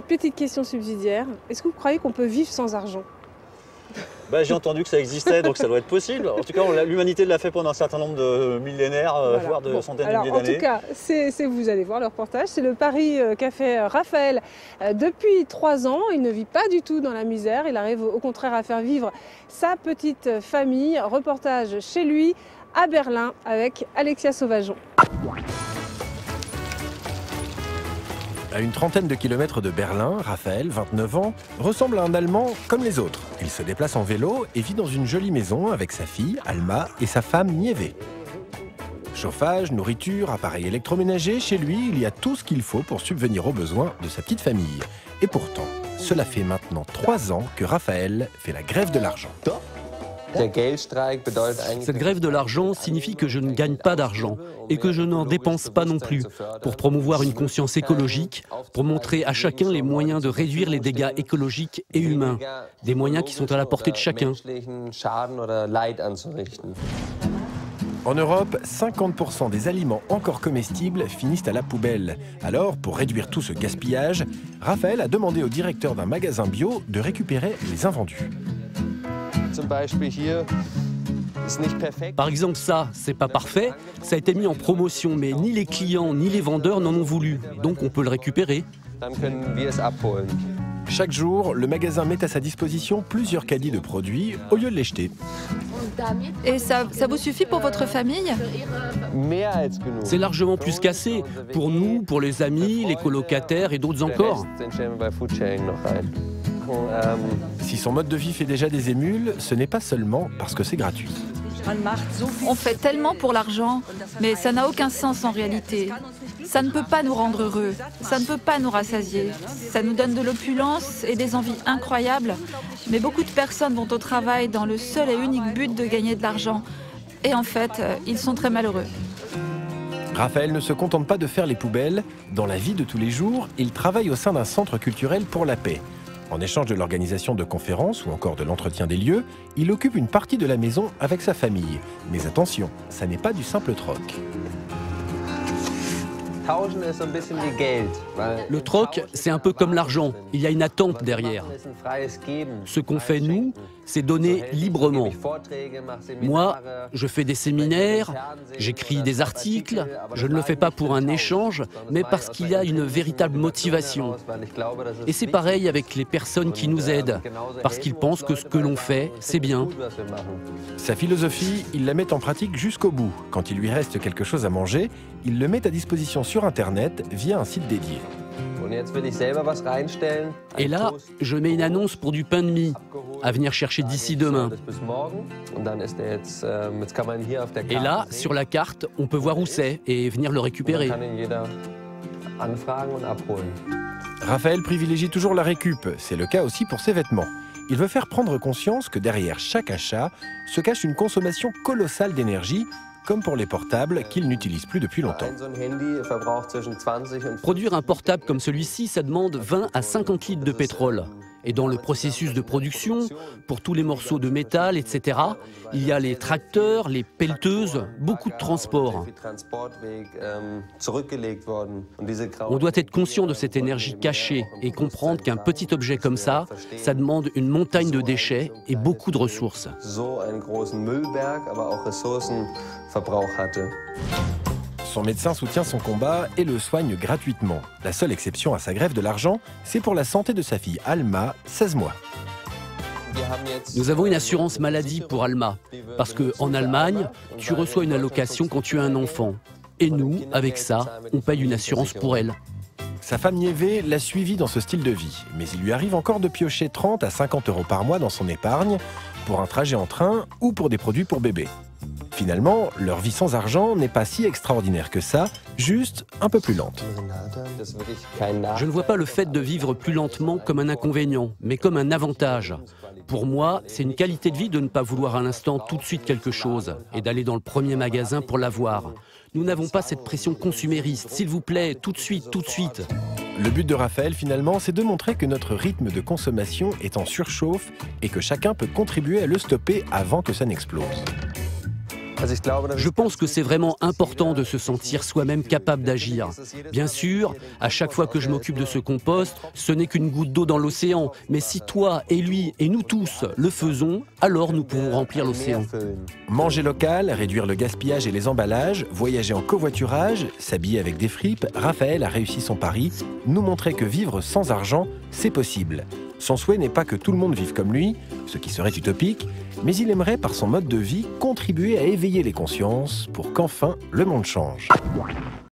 Petite question subsidiaire, est-ce que vous croyez qu'on peut vivre sans argent? J'ai entendu que ça existait, donc ça doit être possible. En tout cas, l'humanité l'a fait pendant un certain nombre de millénaires, Voilà. voire de centaines de Alors, milliers d'années. en tout cas, vous allez voir le reportage, c'est le pari qu'a fait Raphaël depuis 3 ans. Il ne vit pas du tout dans la misère, il arrive au contraire à faire vivre sa petite famille. Reportage chez lui à Berlin avec Alexia Sauvageon. À une trentaine de kilomètres de Berlin, Raphaël, 29 ans, ressemble à un Allemand comme les autres. Il se déplace en vélo et vit dans une jolie maison avec sa fille, Alma, et sa femme, Nieve. Chauffage, nourriture, appareil électroménager, chez lui, il y a tout ce qu'il faut pour subvenir aux besoins de sa petite famille. Et pourtant, cela fait maintenant 3 ans que Raphaël fait la grève de l'argent. Cette grève de l'argent signifie que je ne gagne pas d'argent et que je n'en dépense pas non plus pour promouvoir une conscience écologique, pour montrer à chacun les moyens de réduire les dégâts écologiques et humains, des moyens qui sont à la portée de chacun. En Europe, 50% des aliments encore comestibles finissent à la poubelle. Alors, pour réduire tout ce gaspillage, Raphaël a demandé au directeur d'un magasin bio de récupérer les invendus. Par exemple, ça, c'est pas parfait, ça a été mis en promotion, mais ni les clients ni les vendeurs n'en ont voulu, donc on peut le récupérer. Chaque jour, le magasin met à sa disposition plusieurs caddies de produits au lieu de les jeter. Et ça vous suffit pour votre famille? C'est largement plus qu'assez, pour nous, pour les amis, les colocataires et d'autres encore. Si son mode de vie fait déjà des émules, ce n'est pas seulement parce que c'est gratuit. On fait tellement pour l'argent, mais ça n'a aucun sens en réalité. Ça ne peut pas nous rendre heureux, ça ne peut pas nous rassasier. Ça nous donne de l'opulence et des envies incroyables, mais beaucoup de personnes vont au travail dans le seul et unique but de gagner de l'argent. Et en fait, ils sont très malheureux. Raphaël ne se contente pas de faire les poubelles. Dans la vie de tous les jours, il travaille au sein d'un centre culturel pour la paix. En échange de l'organisation de conférences ou encore de l'entretien des lieux, il occupe une partie de la maison avec sa famille. Mais attention, ça n'est pas du simple troc. Le troc, c'est un peu comme l'argent, il y a une attente derrière. Ce qu'on fait, nous, c'est donner librement. Moi, je fais des séminaires, j'écris des articles, je ne le fais pas pour un échange, mais parce qu'il y a une véritable motivation. Et c'est pareil avec les personnes qui nous aident, parce qu'ils pensent que ce que l'on fait, c'est bien. Sa philosophie, il la met en pratique jusqu'au bout. Quand il lui reste quelque chose à manger, il le met à disposition sur Internet via un site dédié. Et là, je mets une annonce pour du pain de mie à venir chercher d'ici demain. Et là, sur la carte, on peut voir où c'est et venir le récupérer. Raphaël privilégie toujours la récup. C'est le cas aussi pour ses vêtements. Il veut faire prendre conscience que derrière chaque achat se cache une consommation colossale d'énergie, comme pour les portables qu'il n'utilise plus depuis longtemps. Produire un portable comme celui-ci, ça demande 20 à 50 litres de pétrole. Et dans le processus de production, pour tous les morceaux de métal, etc., il y a les tracteurs, les pelleteuses, beaucoup de transport. On doit être conscient de cette énergie cachée et comprendre qu'un petit objet comme ça demande une montagne de déchets et beaucoup de ressources. Son médecin soutient son combat et le soigne gratuitement. La seule exception à sa grève de l'argent, c'est pour la santé de sa fille Alma, 16 mois. Nous avons une assurance maladie pour Alma, parce qu'en Allemagne, tu reçois une allocation quand tu as un enfant. Et nous, avec ça, on paye une assurance pour elle. Sa femme Nieve l'a suivi dans ce style de vie, mais il lui arrive encore de piocher 30 à 50 € par mois dans son épargne, pour un trajet en train ou pour des produits pour bébé. Finalement, leur vie sans argent n'est pas si extraordinaire que ça, juste un peu plus lente. Je ne vois pas le fait de vivre plus lentement comme un inconvénient, mais comme un avantage. Pour moi, c'est une qualité de vie de ne pas vouloir à l'instant tout de suite quelque chose et d'aller dans le premier magasin pour l'avoir. Nous n'avons pas cette pression consumériste. S'il vous plaît, tout de suite, tout de suite. Le but de Raphaël, finalement, c'est de montrer que notre rythme de consommation est en surchauffe et que chacun peut contribuer à le stopper avant que ça n'explose. Je pense que c'est vraiment important de se sentir soi-même capable d'agir. Bien sûr, à chaque fois que je m'occupe de ce compost, ce n'est qu'une goutte d'eau dans l'océan. Mais si toi et lui et nous tous le faisons, alors nous pourrons remplir l'océan. Manger local, réduire le gaspillage et les emballages, voyager en covoiturage, s'habiller avec des fripes, Raphaël a réussi son pari, nous montrer que vivre sans argent, c'est possible. Son souhait n'est pas que tout le monde vive comme lui, ce qui serait utopique, mais il aimerait, par son mode de vie, contribuer à éveiller les consciences pour qu'enfin le monde change.